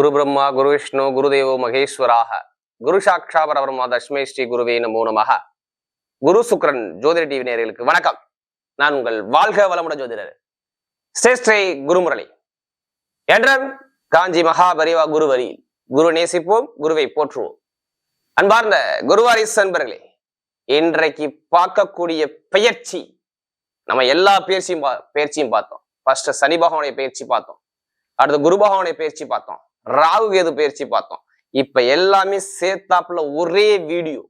குரு பிரம்மா குரு விஷ்ணு குருதேவோ மகேஸ்வராக குரு சாட்சா பரபிரம்மா தஸ்மை ஸ்ரீ குருவே நமோ நமஹ. குரு சுக்ரன் ஜோதிட டிவி நேயர்களுக்கு வணக்கம். நான் உங்கள் வாழ்க வளமுடன் ஜோதிடர் ஸ்ரீ குருமுரளி என்றும் காஞ்சி மகாபரிவா குருவரியில் குரு நேசிப்போம், குருவை போற்றுவோம். அன்பார்ந்த குருவாரிஸ் அன்பர்களே, இன்றைக்கு பார்க்கக்கூடிய பெயர்ச்சி, நம்ம எல்லா பயிற்சியும் பார்த்தோம். ஃபர்ஸ்ட் சனி பகவானுடைய பயிற்சி பார்த்தோம், அடுத்து குரு பகவானுடைய பயிற்சி பார்த்தோம், ராகு கேது பயிற்சி பார்த்தோம். இப்ப எல்லாமே சேர்த்தாப்புல ஒரே வீடியோ.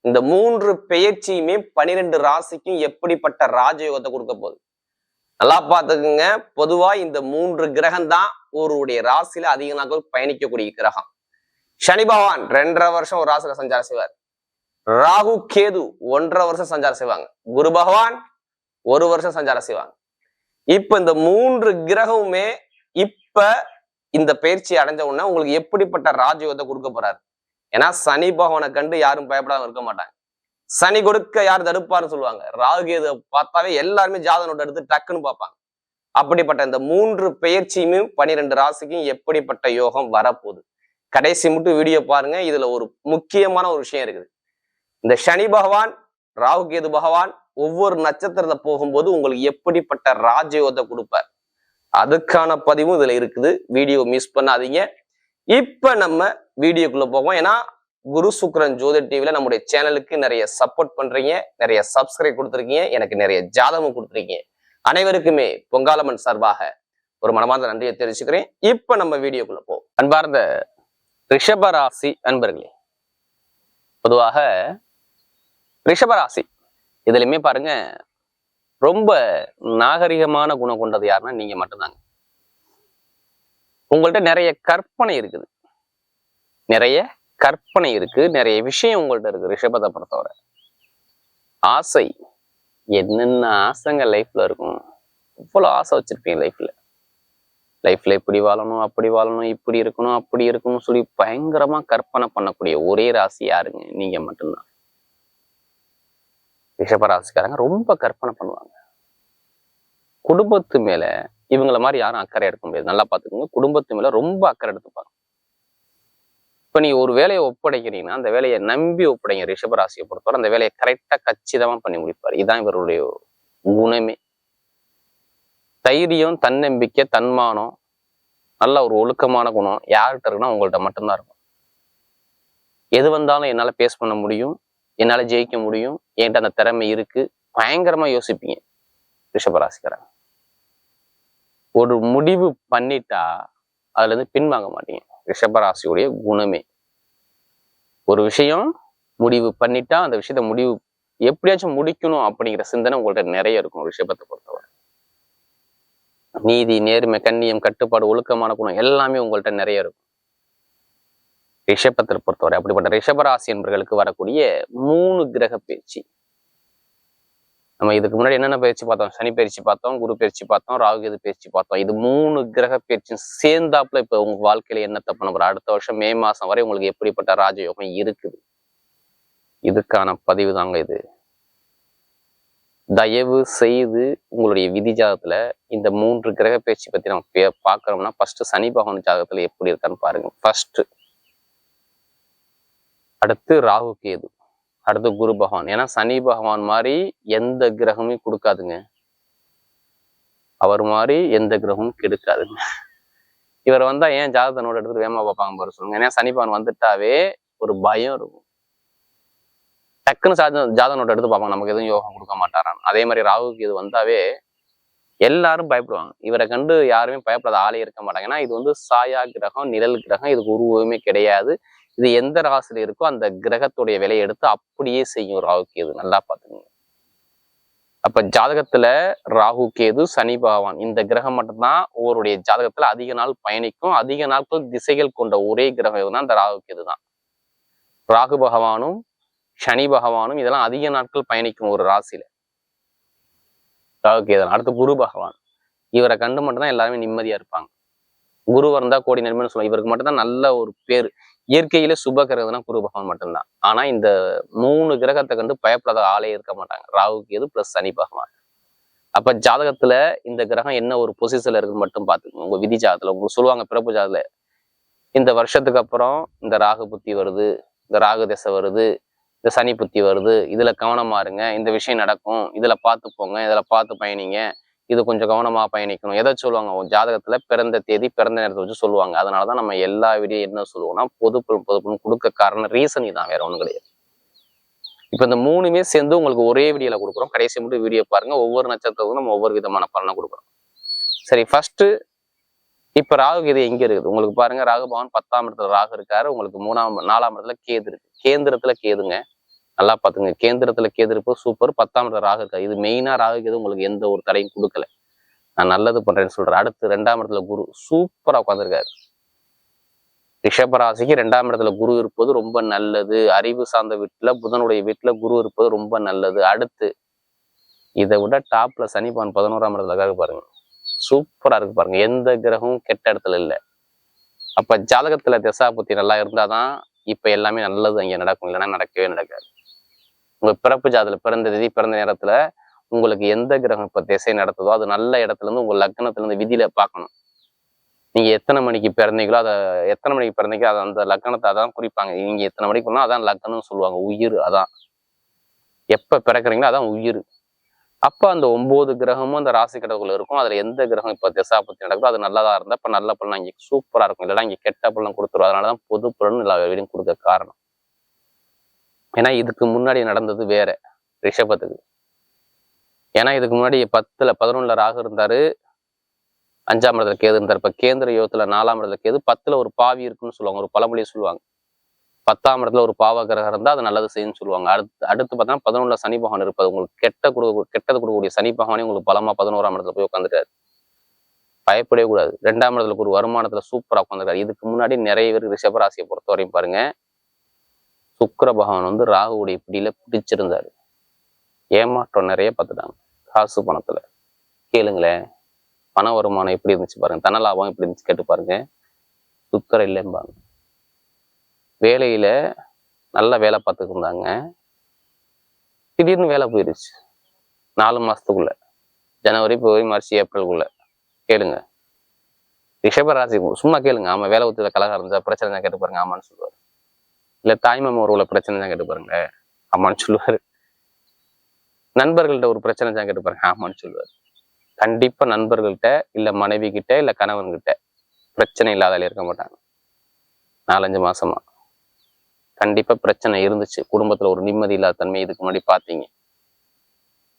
இந்த 3 பெயர்ச்சியுமே 12 ராசிக்கும் எப்படிப்பட்ட ராஜயோகத்தை கொடுக்க போகுது நல்லா பார்த்துக்குங்க. பொதுவா இந்த 3 கிரகம் தான் ஒருடைய ராசியில அதிக நாட்கள் பயணிக்கக்கூடிய கிரகம். சனி பகவான் 2.5 வருஷம் ஒரு ராசியில சஞ்சாரம் செய்வார். ராகு கேது 1.5 வருஷம் சஞ்சாரம் செய்வாங்க. குரு பகவான் 1 வருஷம் சஞ்சாரம் செய்வாங்க. இப்ப இந்த 3 கிரகமுமே இப்ப இந்த பயிற்சி அடைஞ்ச உடனே உங்களுக்கு எப்படிப்பட்ட ராஜயோகத்தை கொடுக்க போறாரு. ஏன்னா சனி பகவானை கண்டு யாரும் பயப்படாம இருக்க மாட்டாங்க. சனி கொடுக்க யார் தடுப்பாருன்னு சொல்லுவாங்க. ராகு கேது பார்த்தாவே எல்லாருமே ஜாதக நோட் எடுத்து டக்குன்னு பார்ப்பாங்க. அப்படிப்பட்ட இந்த 3 பெயர்ச்சியுமே 12 ராசிக்கும் எப்படிப்பட்ட யோகம் வரப்போகுது. கடைசி மட்டும் வீடியோ பாருங்க. இதுல ஒரு முக்கியமான ஒரு விஷயம் இருக்குது. இந்த சனி பகவான் ராகு கேது பகவான் ஒவ்வொரு நட்சத்திரத்துல போகும்போது உங்களுக்கு எப்படிப்பட்ட ராஜயோகத்தை கொடுப்பார், அதுக்கான பதிவும் இதுல இருக்குது. வீடியோ மிஸ் பண்ணாதீங்க. இப்ப நம்ம வீடியோக்குள்ள போவோம். ஏன்னா குரு சுக்ரன் ஜோதிட டிவில நம்முடைய சேனலுக்கு நிறைய சப்போர்ட் பண்றீங்க, நிறைய சப்ஸ்கிரைப் கொடுத்துருக்கீங்க, எனக்கு நிறைய ஜாதகம் கொடுத்துருக்கீங்க. அனைவருக்குமே பொங்காலம்மன் சார்பாக ஒரு மனமார்ந்த நன்றியை தெரிவிச்சுக்கிறேன். இப்ப நம்ம வீடியோக்குள்ள போவோம். அன்பார்ந்த ரிஷபராசி அன்பர்களே, பொதுவாக ரிஷபராசி இதுலயுமே பாருங்க, ரொம்ப நாகரிகமான குணம் கொண்டது யாருன்னா நீங்க மட்டும்தாங்க. உங்கள்ட்ட நிறைய கற்பனை இருக்குது, நிறைய கற்பனை இருக்கு, நிறைய விஷயம் உங்கள்ட்ட இருக்கு. ரிஷபத்தை பொறுத்தவரை ஆசை, என்னென்ன ஆசைங்க லைஃப்ல இருக்கும். இவ்வளவு ஆசை வச்சிருப்பீங்க லைஃப்ல இப்படி வாழணும், அப்படி வாழணும், இப்படி இருக்கணும், அப்படி இருக்கணும் சொல்லி பயங்கரமா கற்பனை பண்ணக்கூடிய ஒரே ராசி யாருங்க? நீங்க மட்டும்தான். ரிஷபராசிக்காரங்க ரொம்ப கற்பனை பண்ணுவாங்க. குடும்பத்து மேல இவங்கள மாதிரி யாரும் அக்கறை எடுக்க முடியாது. நல்லா பாத்துக்கோங்க. குடும்பத்து மேல ரொம்ப அக்கறை எடுத்துப்பாங்க. இப்ப நீ ஒரு வேலையை ஒப்படைக்கிறீங்கன்னா அந்த வேலையை நம்பி ஒப்படைங்க. ரிஷபராசியை பொறுத்தவரை அந்த வேலையை கரெக்டா கச்சிதமா பண்ணி முடிப்பாரு. இதுதான் இவருடைய குணமே. தைரியம், தன்னம்பிக்கை, தன்மானம், நல்ல ஒரு ஒழுக்கமான குணம் யார்கிட்ட இருக்குன்னா உங்கள்ட்ட மட்டும்தான் இருக்கும். எது வந்தாலும் என்னால பேஸ் பண்ண முடியும், என்னால ஜெயிக்க முடியும், என்கிட்ட அந்த திறமை இருக்கு, பயங்கரமா யோசிப்பீங்க ரிஷபராசிக்காரங்க. ஒரு முடிவு பண்ணிட்டா அதுல இருந்து பின்வாங்க மாட்டீங்க. ரிஷபராசியுடைய குணமே. ஒரு விஷயம் முடிவு பண்ணிட்டா அந்த விஷயத்த முடிவு எப்படியாச்சும் முடிக்கணும் அப்படிங்கிற சிந்தனை உங்கள்ட்ட நிறைய இருக்கும். ரிஷபத்தை பொறுத்தவரை நீதி, நேர்மை, கண்ணியம், கட்டுப்பாடு, ஒழுக்கமான குணம் எல்லாமே உங்கள்ட்ட நிறைய இருக்கும் ரிஷபத்தை பொறுத்தவரை. அப்படிப்பட்ட ரிஷபராசி என்பவர்களுக்கு வரக்கூடிய 3 கிரக பயிற்சி. நம்ம இதுக்கு முன்னாடி என்னென்ன பயிற்சி பார்த்தோம்? சனி பயிற்சி பார்த்தோம், குரு பயிற்சி பார்த்தோம், ராகு கேது பயிற்சி பார்த்தோம். இது 3 கிரக பயிற்சியும் சேர்ந்தாப்புல இப்ப உங்க வாழ்க்கையில என்னத்தை பண்ண போற, அடுத்த வருஷம் மே மாசம் வரை உங்களுக்கு எப்படிப்பட்ட ராஜயோகம் இருக்குது, இதுக்கான பதிவு தாங்க இது. தயவு செய்து உங்களுடைய விதி ஜாதகத்துல இந்த 3 கிரக பயிற்சி பத்தி நம்ம பார்க்கறோம்னா ஃபர்ஸ்ட் சனி பகவான் ஜாதகத்துல எப்படி இருக்கான்னு பாருங்க. ஃபர்ஸ்ட், அடுத்து ராகு கேது, அடுத்து குரு பகவான். ஏன்னா சனி பகவான் மாதிரி எந்த கிரகமும் கொடுக்காதுங்க, அவர் மாதிரி எந்த கிரகமும் கெடுக்காதுங்க. இவர் வந்தா ஏன் ஜாதகத்தை நோட் எடுத்துட்டு வேமா பார்ப்பாங்க பாரு சொல்லுங்க. ஏன்னா சனி பகவான் வந்துட்டாவே ஒரு பயம் இருக்கும். டக்குன்னு ஜாதக நோட் எடுத்து பார்ப்பாங்க, நமக்கு எதுவும் யோகம் கொடுக்க மாட்டாரான்னு. அதே மாதிரி ராகுக்கு இது வந்தாவே எல்லாரும் பயப்படுவாங்க. இவரை கண்டு யாருமே பயப்படாத ஆளே இருக்க மாட்டாங்க. ஏன்னா இது சாயா கிரகம், நிழல் கிரகம், இதுக்கு உருவமே கிடையாது. இது எந்த ராசியில இருக்கோ அந்த கிரகத்துடைய விலையை எடுத்து அப்படியே செய்யும் ராகு கேது. நல்லா பாத்துக்கோங்க. அப்ப ஜாதகத்துல ராகு கேது, சனி பகவான் இந்த கிரகம் மட்டும்தான் ஒருவருடைய ஜாதகத்துல அதிக நாள் பயணிக்கும். அதிக நாட்கள் திசைகள் கொண்ட ஒரே கிரகம் எதுனா இந்த ராகு கேது தான். ராகு பகவானும் சனி பகவானும் இதெல்லாம் அதிக நாட்கள் பயணிக்கும் ஒரு ராசியில ராகு கேது. அடுத்து குரு பகவான், இவரை கண்டு மட்டும்தான் எல்லாருமே நிம்மதியா இருப்பாங்க. குரு வந்தா கோடி நன்மைன்னு சொல்லுவாங்க. இவருக்கு மட்டும்தான் நல்ல ஒரு பேர். இயற்கையில சுப கிரகம்னா குரு பகவான் மட்டும்தான். ஆனா இந்த 3 கிரகத்தை கண்டு பயப்படாத ஆளே இருக்க மாட்டாங்க. ராகு கேது பிளஸ் சனி பகவான். அப்ப ஜாதகத்துல இந்த கிரகம் என்ன ஒரு பொசிஷன்ல இருக்குன்னு மட்டும் பாத்துக்கோங்க. உங்க விதி ஜாதகத்துல உங்களுக்கு சொல்லுவாங்க, பிறப்பு ஜாதகத்துல இந்த வருஷத்துக்கு அப்புறம் இந்த ராகு புத்தி வருது, இந்த ராகு திசை வருது, இந்த சனி புத்தி வருது, இதுல கவனமா இருங்க, இந்த விஷயம் நடக்கும், இதுல பார்த்து போங்க, இதுல பார்த்து பயணிங்க, இது கொஞ்சம் கவனமா பயணிக்கணும். எதை சொல்லுவாங்க, ஜாதகத்துல பிறந்த தேதி பிறந்த நேரத்தை வச்சு சொல்லுவாங்க. அதனாலதான் நம்ம எல்லா வீடியோ என்ன சொல்லுவோம்னா பொதுப்புறம் கொடுக்க காரணம் ரீசன் இதான், வேற ஒண்ணும் கிடையாது. இப்ப இந்த மூணுமே சேர்ந்து உங்களுக்கு ஒரே வீடியோல கொடுக்குறோம். கடைசி மட்டும் வீடியோ பாருங்க. ஒவ்வொரு நட்சத்திரத்துக்கும் நம்ம ஒவ்வொரு விதமான பலனை கொடுக்குறோம். சரி, ஃபர்ஸ்ட் இப்ப ராகு இது எங்க இருக்குது உங்களுக்கு பாருங்க. ராகு பகவான் 10ஆம் இடத்துல ராகு இருக்காரு. உங்களுக்கு 4ஆம் இடத்துல கேது இருக்கு. கேந்திரத்துல கேதுங்க, நல்லா பாத்துங்க. கேந்திரத்துல கேது இருப்பது சூப்பர். 10ஆம் இடத்துல ராகு இருக்காரு. இது மெயினா ராகு கேது உங்களுக்கு எந்த ஒரு தடையும் கொடுக்கல. நான் நல்லது பண்றேன்னு சொல்றேன். அடுத்து 2ஆம் இடத்துல குரு சூப்பரா உட்காந்துருக்காரு. ரிஷபராசிக்கு 2ஆம் இடத்துல குரு இருப்பது ரொம்ப நல்லது. அறிவு சார்ந்த வீட்டுல, புதனுடைய வீட்டுல குரு இருப்பது ரொம்ப நல்லது. அடுத்து இதை விட டாப்ல சனிபான் 11ஆம் இடத்துல பாருங்க, சூப்பரா இருக்கு பாருங்க. எந்த கிரகமும் கெட்ட இடத்துல இல்லை. அப்ப ஜாதகத்துல திசாபுத்தி நல்லா இருந்தாதான் இப்ப எல்லாமே நல்லது அங்க நடக்கும், இல்லைன்னா நடக்கவே நடக்காது. உங்க பிறப்பு ஜாதகத்துல பிறந்த தேதி பிறந்த நேரத்துல உங்களுக்கு எந்த கிரகம் இப்ப திசை நடத்துதோ அது நல்ல இடத்துல இருந்து உங்க லக்னத்துல இருந்து விதியில பார்க்கணும். நீங்க எத்தனை மணிக்கு பிறந்தீங்களோ அதை எத்தனை மணிக்கு பிறந்தீங்களோ அதை அந்த லக்னத்தை அதான் குறிப்பாங்க. நீங்க எத்தனை மணிக்கு போனா அதான் லக்னம்னு சொல்லுவாங்க. உயிர் அதான் எப்ப பிறக்குறீங்களோ அதான் உயிர். அப்ப அந்த 9 கிரகமும் அந்த ராசி கடவுள் இருக்கும். அதுல எந்த கிரகம் இப்ப திசாபத்தி நடக்குதோ அது நல்லதா இருந்தா இப்ப நல்ல பலன் இங்க சூப்பரா இருக்கும், இல்லைன்னா இங்க கெட்ட பலன் கொடுத்துரும். அதனாலதான் பொது பலன் எல்லா வீடும் கொடுக்க காரணம். ஏன்னா இதுக்கு முன்னாடி நடந்தது வேற ரிஷபத்துக்கு. ஏன்னா இதுக்கு முன்னாடி 10ல 11ல ராகு இருந்தாரு, 5ஆம் இடத்துல கேது இருந்தார். இப்ப கேந்திர யோகத்துல 4ஆம் இடத்துல கேது, 10ல ஒரு பாவி இருக்குன்னு சொல்லுவாங்க, ஒரு பழமொழி சொல்லுவாங்க. 10ஆம் இடத்துல ஒரு பாவ கிரகம் இருந்தா அது நல்லது செய்யுன்னு சொல்லுவாங்க. அடுத்து பார்த்தோன்னா 11ல சனி பகவான் இருப்பது. உங்களுக்கு கெட்டது கொடுக்கக்கூடிய சனி பகவானே உங்களுக்கு பலமா 11ஆம் இடத்துல போய் உட்காந்துட்டாரு. பயப்படவே கூடாது. 2ஆம் இடத்துல ஒரு வருமானத்துல சூப்பரா உட்காந்துருக்காரு. இதுக்கு முன்னாடி நிறைய பேர் ரிஷபராசியை பொறுத்த வரையும் பாருங்க, சுக்கிர பகவான் ராகுவுடைய பிடியில பிடிச்சிருந்தாரு. ஏமாற்றம் நிறைய பார்த்துட்டாங்க. காசு பணத்துல கேளுங்களேன், பண வருமானம் எப்படி இருந்துச்சு பாருங்க, தன லாபம் எப்படி இருந்துச்சு கேட்டு பாருங்க. சுக்கரம் இல்லைம்பாங்க. வேலையில நல்ல வேலை பார்த்துட்டு இருந்தாங்க, திடீர்னு வேலை போயிருச்சு 4 மாசத்துக்குள்ள. ஜனவரி, பிப்ரவரி, மார்ச், ஏப்ரலுக்குள்ள. கேளுங்க, ரிஷபராசி சும்மா கேளுங்க. ஆமா, வேலை ஒத்துல கலகம் இருந்தா பிரச்சனை தான் கேட்டு பாருங்க, ஆமான்னு சொல்லுவாரு. இல்ல தாய்மாம உறவுல பிரச்சனை தான் கேட்டு பாருங்க, ஆமான்னு சொல்லுவாரு. நண்பர்கள்ட்ட ஒரு பிரச்சனை தான் கேட்டு பாருங்க, ஆமான்னு சொல்லுவாரு. கண்டிப்பா நண்பர்கள்ட்ட இல்ல மனைவி கிட்ட இல்ல கணவன்கிட்ட பிரச்சனை இல்லாதால இருக்க மாட்டாங்க. 4-5 மாசமா கண்டிப்பா பிரச்சனை இருந்துச்சு. குடும்பத்துல ஒரு நிம்மதி இல்லாத தன்மை இதுக்கு முன்னாடி பாத்தீங்க.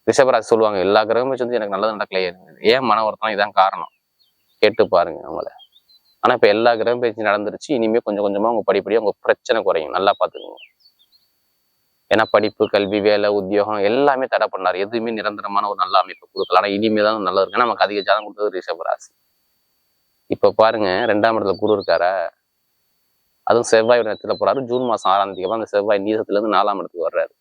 ரிஷபராசி சொல்லுவாங்க, எல்லா கிரகமும் வச்சு எனக்கு நல்லது நடக்கலையே, ஏன் மன வருத்தம், இதான் காரணம். கேட்டு பாருங்க அவங்கள. ஆனா இப்ப எல்லா கிரகம் பேச்சு நடந்துருச்சு. இனிமே கொஞ்சம் கொஞ்சமா உங்க படிப்படியா உங்க பிரச்சனை குறையும். நல்லா பாத்துக்கோங்க. ஏன்னா படிப்பு, கல்வி, வேலை, உத்தியோகம் எல்லாமே தடை பண்ணாரு. எதுவுமே நிரந்தரமான ஒரு நல்ல அமைப்பு கொடுக்கல. ஆனா இனிமேதான் நல்லா இருக்கு. நமக்கு அதிக ஜாதகம் கொடுத்தது ரிஷபராசி. இப்ப பாருங்க, 2ஆம் இடத்துல குரு இருக்காரா, அதுவும் செவ்வாய் நேரத்துல போறாரு. ஜூன் மாசம் 6ஆம் தேதி அந்த செவ்வாய் நீசத்துல இருந்து 4ஆம் இடத்துக்கு வர்றாரு.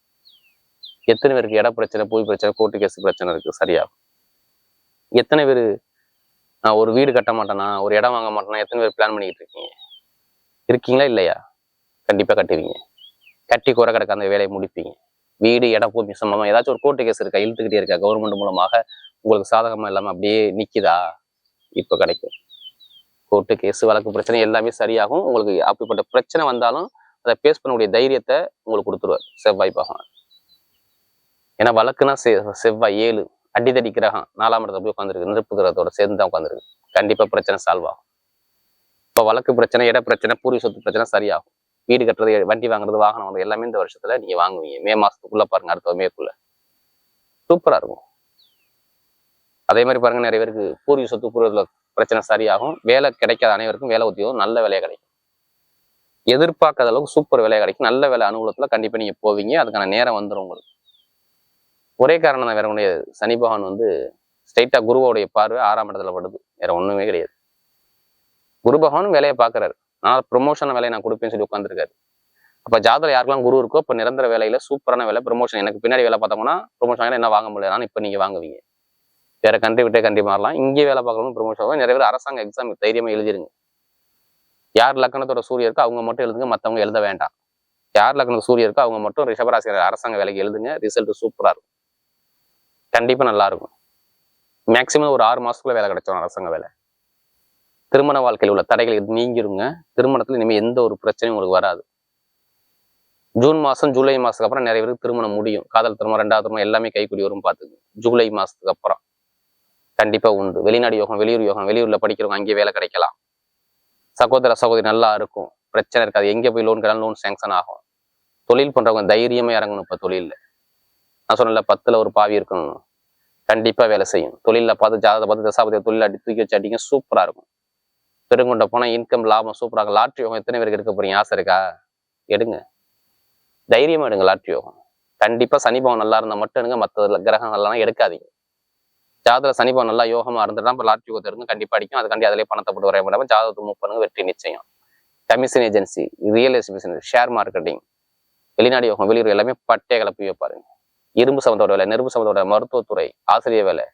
எத்தனை பேருக்கு இட பிரச்சனை, பூமி பிரச்சனை, கோர்ட்டு கேஸ் பிரச்சனை இருக்கு சரியாகும். எத்தனை பேரு நான் ஒரு வீடு கட்ட மாட்டேனா, ஒரு இடம் வாங்க மாட்டேனா, எத்தனை பேர் பிளான் பண்ணிக்கிட்டு இருக்கீங்களா இல்லையா? கண்டிப்பா கட்டுவீங்க. கட்டி குறை கிடக்க அந்த வேலையை முடிப்பீங்க. வீடு, இடம், பூமி சம்பந்தமா ஏதாச்சும் ஒரு கோர்ட்டு கேஸ் இருக்கா, இழுத்துக்கிட்டே இருக்கா, கவர்மெண்ட் மூலமாக உங்களுக்கு சாதகமா இல்லாம அப்படியே நிக்குதா, இப்ப கிடைக்கும். கோர்ட்டு கேஸ், வழக்கு பிரச்சனை எல்லாமே சரியாகும். உங்களுக்கு அப்படிப்பட்ட பிரச்சனை வந்தாலும் அதை பேஸ் பண்ணக்கூடிய தைரியத்தை உங்களுக்கு கொடுத்துருவார் செவ்வாய் பகவான். ஏன்னா வழக்குன்னா செவ்வாய் 7 அடிதடி கிரகம் 4ஆம் இடத்துல போய் உட்காந்துருக்கு. நெருப்பு கிரகத்தோட சேர்ந்து தான் உட்காந்துருக்கு. கண்டிப்பா பிரச்சனை சால்வ் ஆகும். இப்போ வழக்கு பிரச்சனை, இட பிரச்சனை, பூர்வீக சொத்து பிரச்சனை சரியாகும். வீடு கட்டுறது, வண்டி வாங்குறது, வாகனம் வாங்குறது எல்லாமே இந்த வருஷத்துல நீங்க வாங்குவீங்க. மே மாசத்துக்குள்ள பாருங்க, அடுத்த மேக்குள்ள சூப்பரா இருக்கும். அதே மாதிரி பாருங்க, நிறைய பேருக்கு பூர்வீக சொத்து, பூர்வீக பிரச்சனை சரியாகும். வேலை கிடைக்காத அனைவருக்கும் வேலை உத்தியோகம் நல்ல வேலையா கிடைக்கும். எதிர்பார்க்காத அளவுக்கு சூப்பர் வேலையா கிடைக்கும். நல்ல வேலை அனுகூலத்துல கண்டிப்பா நீங்க போவீங்க. அதுக்கான நேரம் வந்துடும் உங்களுக்கு. ஒரே காரணம் தான், வேற ஒண்ணு. சனி பகவான் ஸ்ட்ரைட்டா குருவோடைய பார்வை 6ஆம் இடத்துல படுது. வேற ஒண்ணுமே கிடையாது. குரு பகவானும் வேலையை பாக்குறாரு. நான் ப்ரொமோஷன் வேலையை நான் கொடுப்பேன்னு சொல்லி உட்காந்துருக்காரு. அப்ப ஜாதகம் யாருக்கெல்லாம் குரு இருக்கோ இப்ப நிரந்தர வேலையில சூப்பரான வேலை, ப்ரொமோஷன். எனக்கு பின்னாடி வேலை பார்த்தோம்னா ப்ரொமோஷன் என்ன வாங்க முடியாது. ஆனா இப்ப நீங்க வாங்குவீங்க. வேற கண்ட்ரி விட்டே கண்ட்ரி மாறலாம். இங்கே வேலை பார்க்கணும் ப்ரொமோஷன் ஆகும். நிறைய பேர் அரசாங்க எக்ஸாம் தைரியமா எழுதிருங்க. யார் லக்னத்தோட சூரிய இருக்கோ அவங்க மட்டும் எழுதுங்க, மற்றவங்க எழுத வேண்டாம். யார் லக்னத்தோட சூரிய இருக்கோ அவங்க மட்டும் ரிஷபராசி அரசாங்க வேலைக்கு எழுதுங்க. ரிசல்ட் சூப்பரா இருக்கும். கண்டிப்பா நல்லா இருக்கும். மேக்சிமம் ஒரு 6 மாசத்துக்குள்ள வேலை கிடைச்சோம் அரசாங்க வேலை. திருமண வாழ்க்கையில் உள்ள தடைகள் நீங்கிருங்க. திருமணத்துல இனிமேல் எந்த ஒரு பிரச்சனையும் உங்களுக்கு வராது. ஜூன் மாசம் ஜூலை மாசத்துக்கு அப்புறம் நிறைய பேருக்கு திருமணம் முடியும். காதல் திருமணம், 2வது திருமணம் எல்லாமே கைக்கூடி வரும். பார்த்துக்கு ஜூலை மாசத்துக்கு அப்புறம் கண்டிப்பா உண்டு. வெளிநாடு யோகம், வெளியூர் யோகம், வெளியூர்ல படிக்கிறவங்க அங்கேயே வேலை கிடைக்கலாம். சகோதர சகோதரி நல்லா இருக்கும், பிரச்சனை இருக்காது. எங்கே போய் லோன் கேட்டாலும் லோன் சேங்ஷன் ஆகும். தொழில் பண்றவங்க தைரியமா இறங்கணும். இப்ப தொழில்ல நான் சொன்னல 10ல் ஒரு பாவி இருக்கணும், கண்டிப்பா வேலை செய்யும். தொழில பார்த்து ஜாதகத்தை பார்த்து தசாபதியை தொழில் அடி தூக்கி வச்சு அடிங்க, சூப்பரா இருக்கும். பெருங்கொண்ட போனா இன்கம் லாபம் சூப்பராக. லாட்ரி யோகம் எத்தனை பேருக்கு எடுக்க போறீங்க? ஆசை இருக்கா? எடுங்க, தைரியமா எடுங்க. லாட்ரி யோகம் கண்டிப்பா சனி பவன் நல்லா இருந்தா மட்டும் எடுங்க, மற்ற கிரகங்கள்லாம் எடுக்காதீங்க. ஜாதகத்துல சனி பவன் நல்லா யோகமா இருந்துட்டா இப்போ லாட்ரி யோகத்தை எடுங்க, கண்டிப்பா அடிக்கும். அதுக்காண்டி அதிலே பணத்தை போட்டு வரைய முடியாம ஜாதகத்தை மூவ் பண்ணுங்க, வெற்றி நிச்சயம். Commission agency, real estate business, share marketing, வெளிநாடு யோகம், வெளியூர் எல்லாமே பட்டே கலப்பி வைப்பாருங்க. இரும்பு சம்பந்தோட வேலை, நெருப்பு சம்பந்தோட, மருத்துவத்துறை, ஆசிரியர் வேலை,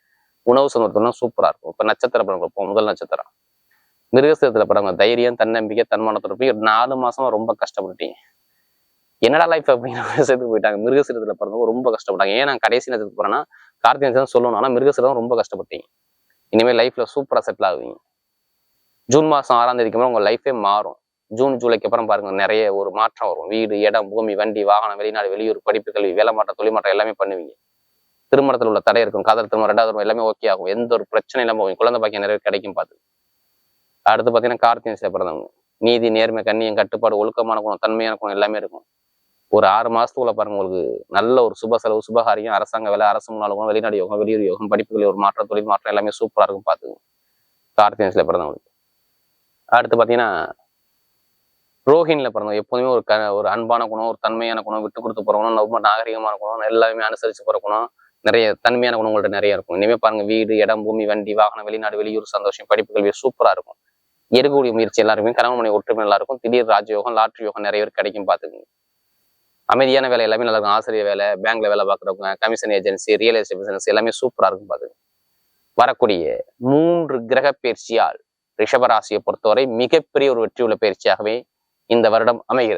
உணவு சம்பந்தத்துலாம் சூப்பரா இருக்கும். இப்ப நட்சத்திர படம் பார்ப்போம். முதல் நட்சத்திரம் மிருகசீரத்துல படங்க. தைரியம், தன்னம்பிக்கை, தன்மானத்தோட போய் 4 மாசமா ரொம்ப கஷ்டப்பட்டுட்டீங்க. என்னடா லைஃப் அப்படிங்கிற விஷயத்துக்கு போயிட்டாங்க. மிருகசீரத்துல பிறந்தவங்க ரொம்ப கஷ்டப்பட்டாங்க. ஏன் நான் கடைசி நேரத்துக்கு போறேன்னா கார்த்திகை சொல்லணும். ஆனா மிருகசீரம் ரொம்ப கஷ்டப்பட்டீங்க. இனிமேல் லைஃப்ல சூப்பரா செட்டில் ஆகுவீங்க. ஜூன் மாசம் 6ஆம் தேதிக்கு அப்புறம் உங்க லைஃபே மாறும். ஜூன் ஜூலைக்கு அப்புறம் பாருங்க நிறைய ஒரு மாற்றம் வரும். வீடு, இடம், பூமி, வண்டி, வாகனம், வெளிநாடு, வெளியூர், படிப்பு, கல்வி, வேலை மாற்றம், தொழில் மாற்றம் எல்லாமே பண்ணுவீங்க. திருமணத்தில் உள்ள தடை இருக்கும். காதல் திருமணம், 2வது திருமணம் எல்லாமே ஓகே ஆகும். எந்த ஒரு பிரச்சனை இல்லாம போகும். குழந்தை பாக்கியம் நிறைய கிடைக்கும். பார்த்து அடுத்து பார்த்தீங்கன்னா கார்த்திகை பிறந்தவங்க நீதி, நேர்மை, கண்ணியம், கட்டுப்பாடு, ஒழுக்கமான குணம், தன்மையான குணம் எல்லாமே இருக்கும். ஒரு 6 மாசத்துக்குள்ள பாருங்க உங்களுக்கு நல்ல ஒரு சுப செலவு, சுபகாரியம், அரசாங்க வேலை, அரசு முன்னாள் யோகம், வெளிநாடு யோகம், வெளியூர் யோகம், படிப்புகளில் ஒரு மாற்றம், தொழில் மாற்றம் எல்லாமே சூப்பரா இருக்கும். பார்த்துங்க கார்த்திகை பிறந்தவங்களுக்கு. அடுத்து பார்த்தீங்கன்னா ரோஹிணில பிறந்தவங்க எப்போதுமே ஒரு அன்பான குணம், ஒரு தன்மையான குணம், விட்டு கொடுத்து போற குணம், ரொம்ப நாகரிகமான குணம், எல்லாமே அனுசரிச்சு போற குணம், நிறைய தன்மையான குணங்கள்ட்ட நிறைய இருக்கும். இனிமே பாருங்க வீடு, இடம், பூமி, வண்டி, வாகனம், வெளிநாடு, வெளியூர், சந்தோஷம், படிப்பு, கல்வி சூப்பரா இருக்கும். எடுக்கக்கூடிய முயற்சி எல்லாருமே கணவன் மனைவி ஒற்றுமை நல்லா இருக்கும். திடீர் ராஜயோகம், லாட்ரி யோகம் நிறைய பேர் கிடைக்கும். பார்த்துக்குங்க. அமைதியான வேலை எல்லாமே நல்லா இருக்கும். ஆசிரியர் வேலை, பேங்க்ல வேலை பார்க்குறவங்க, commission agency, real estate business எல்லாமே சூப்பரா இருக்கும். பார்த்துங்க. வரக்கூடிய 3 கிரக பயிற்சியால் ரிஷபராசியை பொறுத்தவரை மிகப்பெரிய ஒரு வெற்றியுள்ள பயிற்சியாகவே இந்த வருடம் அமைகிறது.